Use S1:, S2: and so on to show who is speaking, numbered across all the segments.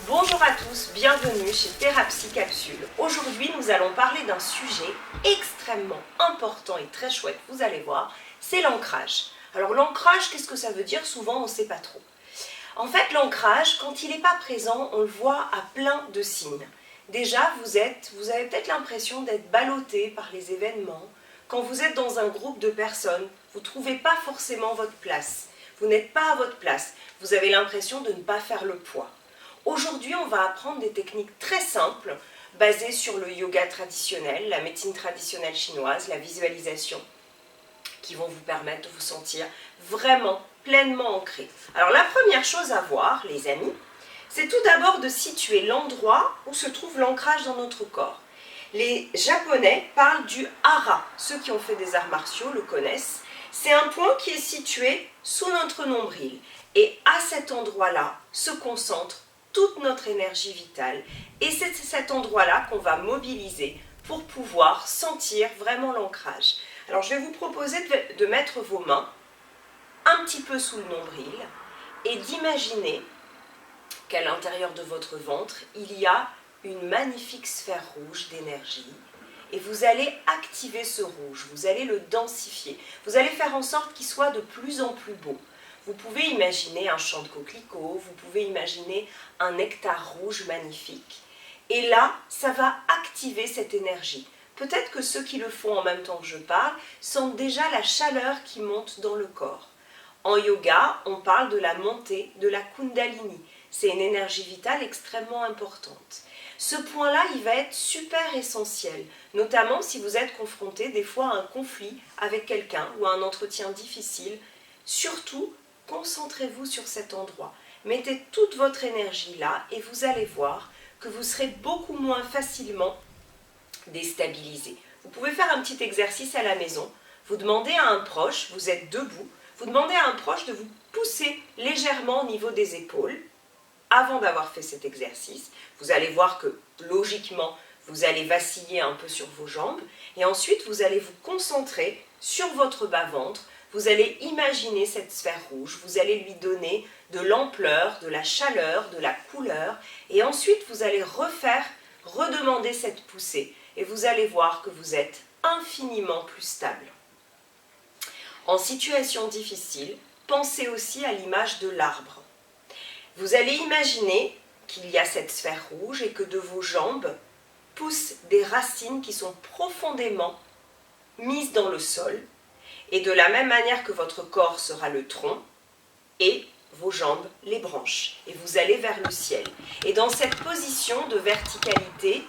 S1: Bonjour à tous, bienvenue chez Thérapsie Capsule. Aujourd'hui, nous allons parler d'un sujet extrêmement important et très chouette, vous allez voir, c'est l'ancrage. Alors l'ancrage, qu'est-ce que ça veut dire? Souvent, on ne sait pas trop. En fait, l'ancrage, quand il n'est pas présent, on le voit à plein de signes. Déjà, vous avez peut-être l'impression d'être ballotté par les événements. Quand vous êtes dans un groupe de personnes, vous ne trouvez pas forcément votre place. Vous n'êtes pas à votre place. Vous avez l'impression de ne pas faire le poids. Aujourd'hui, on va apprendre des techniques très simples basées sur le yoga traditionnel, la médecine traditionnelle chinoise, la visualisation, qui vont vous permettre de vous sentir vraiment pleinement ancré. Alors la première chose à voir, les amis, c'est tout d'abord de situer l'endroit où se trouve l'ancrage dans notre corps. Les Japonais parlent du hara. Ceux qui ont fait des arts martiaux le connaissent. C'est un point qui est situé sous notre nombril. Et à cet endroit-là se concentre toute notre énergie vitale. Et c'est cet endroit-là qu'on va mobiliser pour pouvoir sentir vraiment l'ancrage. Alors je vais vous proposer de mettre vos mains un petit peu sous le nombril et d'imaginer qu'à l'intérieur de votre ventre, il y a une magnifique sphère rouge d'énergie. Et vous allez activer ce rouge, vous allez le densifier. Vous allez faire en sorte qu'il soit de plus en plus beau. Vous pouvez imaginer un champ de coquelicots, vous pouvez imaginer un nectar rouge magnifique. Et là, ça va activer cette énergie. Peut-être que ceux qui le font en même temps que je parle sentent déjà la chaleur qui monte dans le corps. En yoga, on parle de la montée de la Kundalini. C'est une énergie vitale extrêmement importante. Ce point-là, il va être super essentiel, notamment si vous êtes confronté des fois à un conflit avec quelqu'un ou à un entretien difficile. Surtout, concentrez-vous sur cet endroit. Mettez toute votre énergie là et vous allez voir que vous serez beaucoup moins facilement déstabilisé. Vous pouvez faire un petit exercice à la maison. Vous demandez à un proche, vous êtes debout, vous demandez à un proche de vous pousser légèrement au niveau des épaules avant d'avoir fait cet exercice. Vous allez voir que logiquement, vous allez vaciller un peu sur vos jambes et ensuite vous allez vous concentrer sur votre bas-ventre. Vous allez imaginer cette sphère rouge, vous allez lui donner de l'ampleur, de la chaleur, de la couleur et ensuite vous allez redemander cette poussée et vous allez voir que vous êtes infiniment plus stable. En situation difficile, pensez aussi à l'image de l'arbre. Vous allez imaginer qu'il y a cette sphère rouge et que de vos jambes poussent des racines qui sont profondément mises dans le sol. Et de la même manière que votre corps sera le tronc et vos jambes les branches. Et vous allez vers le ciel. Et dans cette position de verticalité,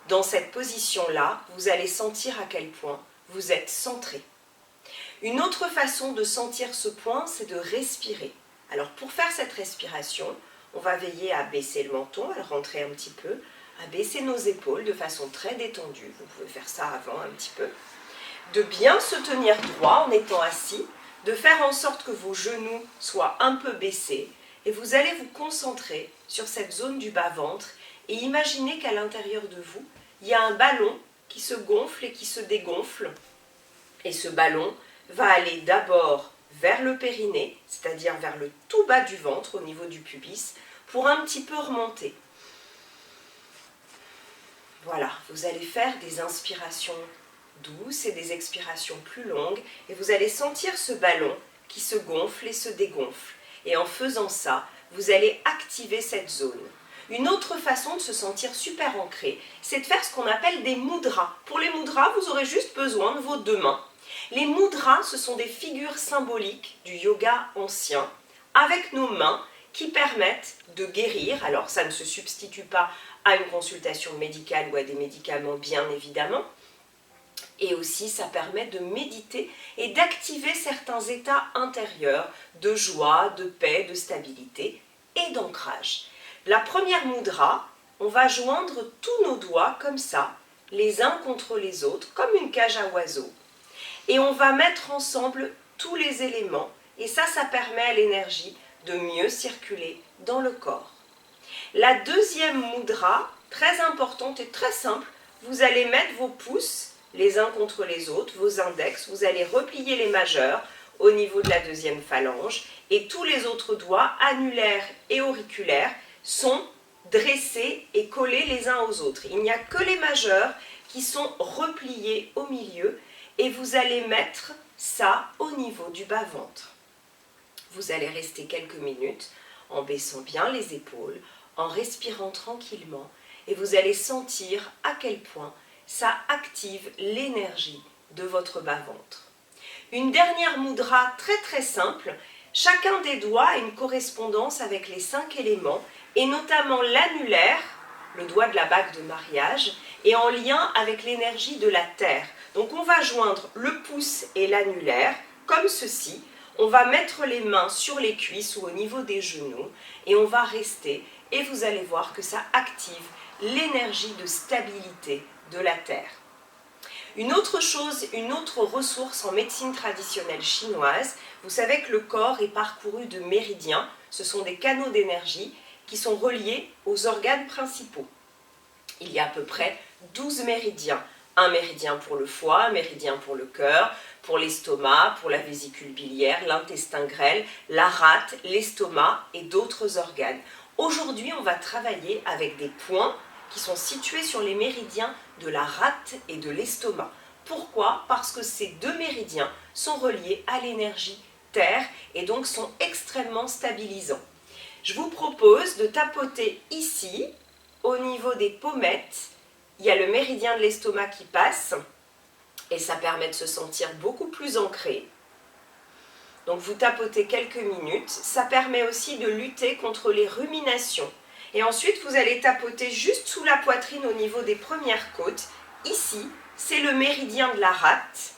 S1: dans cette position-là, vous allez sentir à quel point vous êtes centré. Une autre façon de sentir ce point, c'est de respirer. Alors pour faire cette respiration, on va veiller à baisser le menton, à le rentrer un petit peu, à baisser nos épaules de façon très détendue. Vous pouvez faire ça avant un petit peu. De bien se tenir droit en étant assis, de faire en sorte que vos genoux soient un peu baissés et vous allez vous concentrer sur cette zone du bas-ventre et imaginez qu'à l'intérieur de vous, il y a un ballon qui se gonfle et qui se dégonfle et ce ballon va aller d'abord vers le périnée, c'est-à-dire vers le tout bas du ventre au niveau du pubis pour un petit peu remonter. Voilà, vous allez faire des inspirations douces et des expirations plus longues et vous allez sentir ce ballon qui se gonfle et se dégonfle. Et en faisant ça, vous allez activer cette zone. Une autre façon de se sentir super ancré, c'est de faire ce qu'on appelle des mudras. Pour les mudras, vous aurez juste besoin de vos deux mains. Les mudras, ce sont des figures symboliques du yoga ancien avec nos mains qui permettent de guérir. Alors ça ne se substitue pas à une consultation médicale ou à des médicaments bien évidemment. Et aussi, ça permet de méditer et d'activer certains états intérieurs de joie, de paix, de stabilité et d'ancrage. La première mudra, on va joindre tous nos doigts comme ça, les uns contre les autres, comme une cage à oiseaux. Et on va mettre ensemble tous les éléments. Et ça permet à l'énergie de mieux circuler dans le corps. La deuxième mudra, très importante et très simple, vous allez mettre vos pouces les uns contre les autres, vos index, vous allez replier les majeurs au niveau de la deuxième phalange et tous les autres doigts, annulaires et auriculaires, sont dressés et collés les uns aux autres. Il n'y a que les majeurs qui sont repliés au milieu et vous allez mettre ça au niveau du bas-ventre. Vous allez rester quelques minutes en baissant bien les épaules, en respirant tranquillement et vous allez sentir à quel point ça active l'énergie de votre bas-ventre. Une dernière mudra très simple, chacun des doigts a une correspondance avec les 5 éléments et notamment l'annulaire, le doigt de la bague de mariage, est en lien avec l'énergie de la terre. Donc on va joindre le pouce et l'annulaire comme ceci. On va mettre les mains sur les cuisses ou au niveau des genoux et on va rester et vous allez voir que ça active l'énergie de stabilité de la terre. Une autre chose, une autre ressource en médecine traditionnelle chinoise, vous savez que le corps est parcouru de méridiens, ce sont des canaux d'énergie qui sont reliés aux organes principaux. Il y a à peu près 12 méridiens. Un méridien pour le foie, un méridien pour le cœur, pour l'estomac, pour la vésicule biliaire, l'intestin grêle, la rate, l'estomac et d'autres organes. Aujourd'hui, on va travailler avec des points qui sont situés sur les méridiens de la rate et de l'estomac. Pourquoi? Parce que ces deux méridiens sont reliés à l'énergie terre et donc sont extrêmement stabilisants. Je vous propose de tapoter ici, au niveau des pommettes. Il y a le méridien de l'estomac qui passe et ça permet de se sentir beaucoup plus ancré. Donc vous tapotez quelques minutes. Ça permet aussi de lutter contre les ruminations. Et ensuite, vous allez tapoter juste sous la poitrine au niveau des premières côtes. Ici, c'est le méridien de la rate.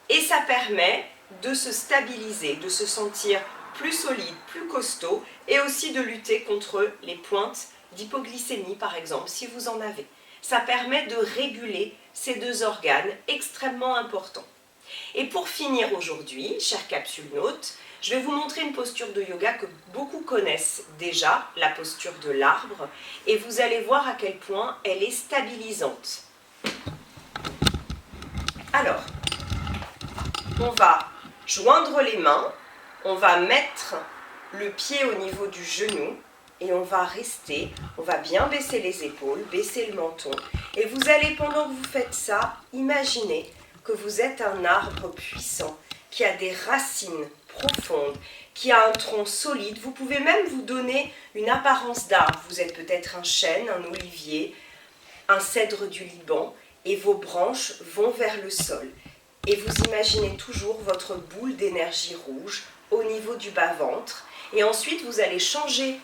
S1: Et ça permet de se stabiliser, de se sentir plus solide, plus costaud. Et aussi de lutter contre les pointes d'hypoglycémie, par exemple, si vous en avez. Ça permet de réguler ces deux organes extrêmement importants. Et pour finir aujourd'hui, chers capsule-nautes, je vais vous montrer une posture de yoga que beaucoup connaissent déjà, la posture de l'arbre, et vous allez voir à quel point elle est stabilisante. Alors, on va joindre les mains, on va mettre le pied au niveau du genou, et on va rester, on va bien baisser les épaules, baisser le menton, et vous allez, pendant que vous faites ça, imaginer que vous êtes un arbre puissant, qui a des racines profonde, qui a un tronc solide. Vous pouvez même vous donner une apparence d'arbre. Vous êtes peut-être un chêne, un olivier, un cèdre du Liban et vos branches vont vers le sol. Et vous imaginez toujours votre boule d'énergie rouge au niveau du bas-ventre. Et ensuite, vous allez changer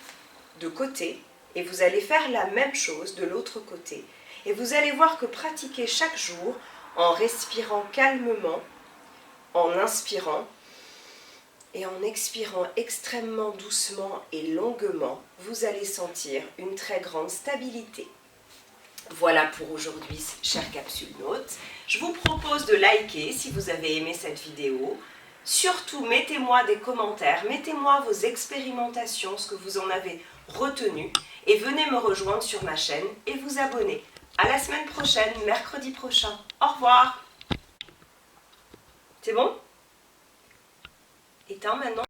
S1: de côté et vous allez faire la même chose de l'autre côté. Et vous allez voir que pratiquer chaque jour en respirant calmement, en inspirant, et en expirant extrêmement doucement et longuement, vous allez sentir une très grande stabilité. Voilà pour aujourd'hui, chers capsule-nautes. Je vous propose de liker si vous avez aimé cette vidéo. Surtout, mettez-moi des commentaires, mettez-moi vos expérimentations, ce que vous en avez retenu. Et venez me rejoindre sur ma chaîne et vous abonner. À la semaine prochaine, mercredi prochain. Au revoir. C'est bon? Éteins maintenant.